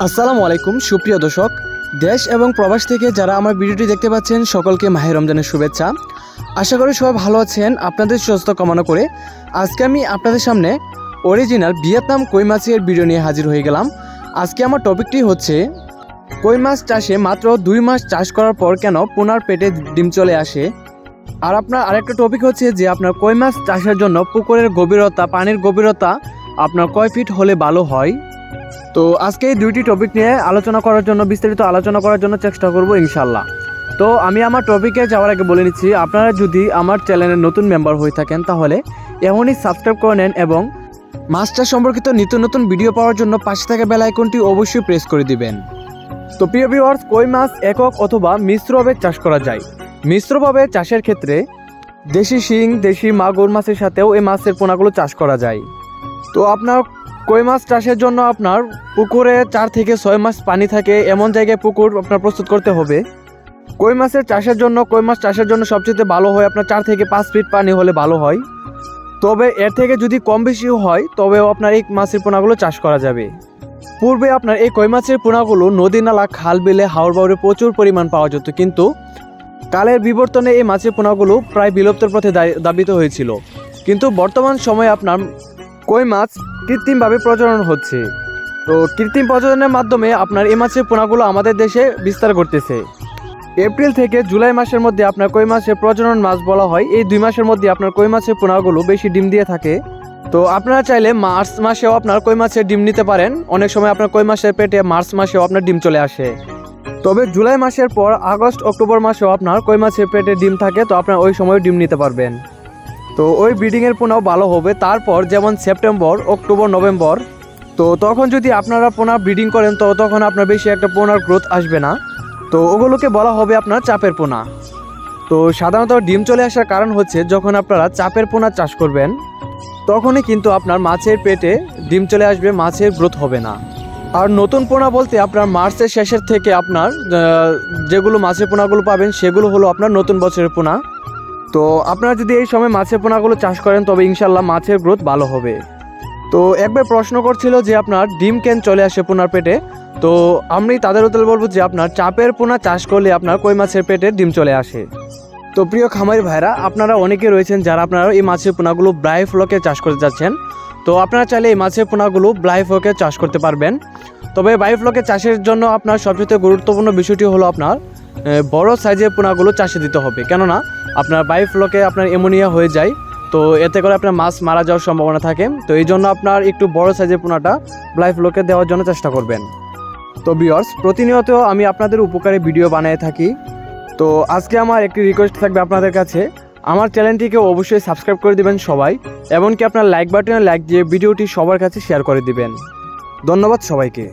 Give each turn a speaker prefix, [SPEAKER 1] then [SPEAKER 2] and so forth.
[SPEAKER 1] আসসালামু আলাইকুম সুপ্রিয় দর্শক, দেশ এবং প্রবাস থেকে যারা আমার ভিডিওটি দেখতে পাচ্ছেন সকলকে মাহে রমজানের শুভেচ্ছা। আশা করি সবাই ভালো আছেন। আপনাদের সুস্থতা কামনা করে আজকে আমি আপনাদের সামনে অরিজিনাল ভিয়েতনাম কই মাছের ভিডিও নিয়ে হাজির হয়ে গেলাম। আজকে আমার টপিকটি হচ্ছে কই মাছ চাষে মাত্র 2 মাস চাষ করার পর কেন পোনার পেটে ডিম চলে আসে। আর আপনার আরেকটা টপিক হচ্ছে যে আপনার কই মাছ চাষের জন্য পুকুরের গভীরতা, পানির গভীরতা আপনার কয় ফিট হলে ভালো হয়। তো আজকে এই দুইটি টপিক নিয়ে বিস্তারিত আলোচনা করার জন্য চেষ্টা করব ইনশাল্লাহ। তো আমি আমার টপিকে যাওয়ার আগে বলে নিচ্ছি, আপনারা যদি আমার চ্যানেলের নতুন মেম্বার হয়ে থাকেন তাহলে এখনই সাবস্ক্রাইব করে নেন এবং মাছ চাষ সম্পর্কিত নিত্য নতুন ভিডিও পাওয়ার জন্য পাশে থাকা বেল আইকনটি অবশ্যই প্রেস করে দিবেন। তো প্রিয় ভিউয়ার্স, কই মাছ একক অথবা মিশ্রভাবে চাষ করা যায়। মিশ্রভাবে চাষের ক্ষেত্রে দেশি শিং, দেশি মাগুর মাছের সাথেও এই মাছের পোনাগুলো চাষ করা যায়। তো আপনার কই মাছ চাষের জন্য আপনার পুকুরে 4 থেকে 6 মাস পানি থাকে এমন জায়গায় পুকুর আপনার প্রস্তুত করতে হবে। কই মাছ চাষের জন্য সবচেয়ে ভালো হয় আপনার 4 থেকে 5 ফিট পানি হলে ভালো হয়। তবে এর থেকে যদি কম বেশিও হয় তবেও আপনার এই মাছের পোনাগুলো চাষ করা যাবে। পূর্বে আপনার এই কই মাছের পোনাগুলো নদী, নালা, খাল, বিলে, হাওর বাউরে প্রচুর পরিমাণ পাওয়া যেত, কিন্তু কালের বিবর্তনে এই মাছের পোনাগুলো প্রায় বিলুপ্তের পথে ধাবিত হয়েছিল। কিন্তু বর্তমান সময়ে আপনার কই মাছ কৃত্রিমভাবে প্রজনন হচ্ছে। তো কৃত্রিম প্রজননের মাধ্যমে আপনার এই মাছের পোনাগুলো আমাদের দেশে বিস্তার করতেছে। এপ্রিল থেকে জুলাই মাসের মধ্যে আপনার কই মাছের প্রজনন মাস বলা হয়। এই 2 মাসের মধ্যে আপনার কই মাছের পোনাগুলো বেশি ডিম দিয়ে থাকে। তো আপনারা চাইলে মার্চ মাসেও আপনার কই মাছের ডিম নিতে পারেন। অনেক সময় আপনার কই মাছের পেটে মার্চ মাসেও আপনার ডিম চলে আসে। তবে জুলাই মাসের পর আগস্ট, অক্টোবর মাসেও আপনার কই মাছের পেটে ডিম থাকে, তো আপনার ওই সময় ডিম নিতে পারবেন। তো ওই ব্রিডিংয়ের পোনাও ভালো হবে। তারপর যেমন সেপ্টেম্বর, অক্টোবর, নভেম্বর, তো তখন যদি আপনারা পোনা ব্রিডিং করেন তো তখন আপনার বেশি একটা পোনার গ্রোথ আসবে না। তো ওগুলোকে বলা হবে আপনার চাপের পোনা। তো সাধারণত ডিম চলে আসার কারণ হচ্ছে যখন আপনারা চাপের পোনা চাষ করবেন তখনই কিন্তু আপনার মাছের পেটে ডিম চলে আসবে, মাছের গ্রোথ হবে না। আর নতুন পোনা বলতে আপনার মার্চের শেষের থেকে আপনার যেগুলো মাছের পোনাগুলো পাবেন সেগুলো হলো আপনার নতুন বছরের পোনা। তো আপনারা যদি এই সময় মাছের পোনাগুলো চাষ করেন তবে ইনশাল্লাহ মাছের গ্রোথ ভালো হবে। তো একবার প্রশ্ন করছিল যে আপনার ডিম কেন চলে আসে পোনার পেটে। তো আমি তাদের উত্তর বলবো যে আপনার চাপের পোনা চাষ করলে আপনার কই মাছের পেটে ডিম চলে আসে। তো প্রিয় খামারি ভাইরা, আপনারা অনেকে রয়েছেন যারা আপনারা এই মাছের পোনাগুলো ব্লাই ফ্লকে চাষ করতে যাচ্ছেন। তো আপনারা চাইলে এই মাছের পোনাগুলো ব্লাই ফ্লকে চাষ করতে পারবেন। তবে ব্লাই ফ্লকে চাষের জন্য আপনার সবচেয়ে গুরুত্বপূর্ণ বিষয়টি হলো আপনার বড় সাইজের পোনাগুলো চাষে দিতে হবে, কেননা আপনার বায়োফ্লকে আপনার অ্যামোনিয়া হয়ে যায়। তো এতে করে আপনার মাছ মারা যাওয়ার সম্ভাবনা থাকে। তো এই জন্য আপনার একটু বড় সাইজের পোনাটা বায়োফ্লকে দেওয়ার জন্য চেষ্টা করবেন। তো ভিউয়ার্স, প্রতিনিয়ত আমি আপনাদের উপকারে ভিডিও বানিয়ে থাকি। তো আজকে আমার একটি রিকোয়েস্ট থাকবে আপনাদের কাছে, আমার চ্যানেলটিকে অবশ্যই সাবস্ক্রাইব করে দিবেন সবাই, এমনকি আপনার লাইক বাটনে লাইক দিয়ে ভিডিওটি সবার কাছে শেয়ার করে দিবেন। ধন্যবাদ সবাইকে।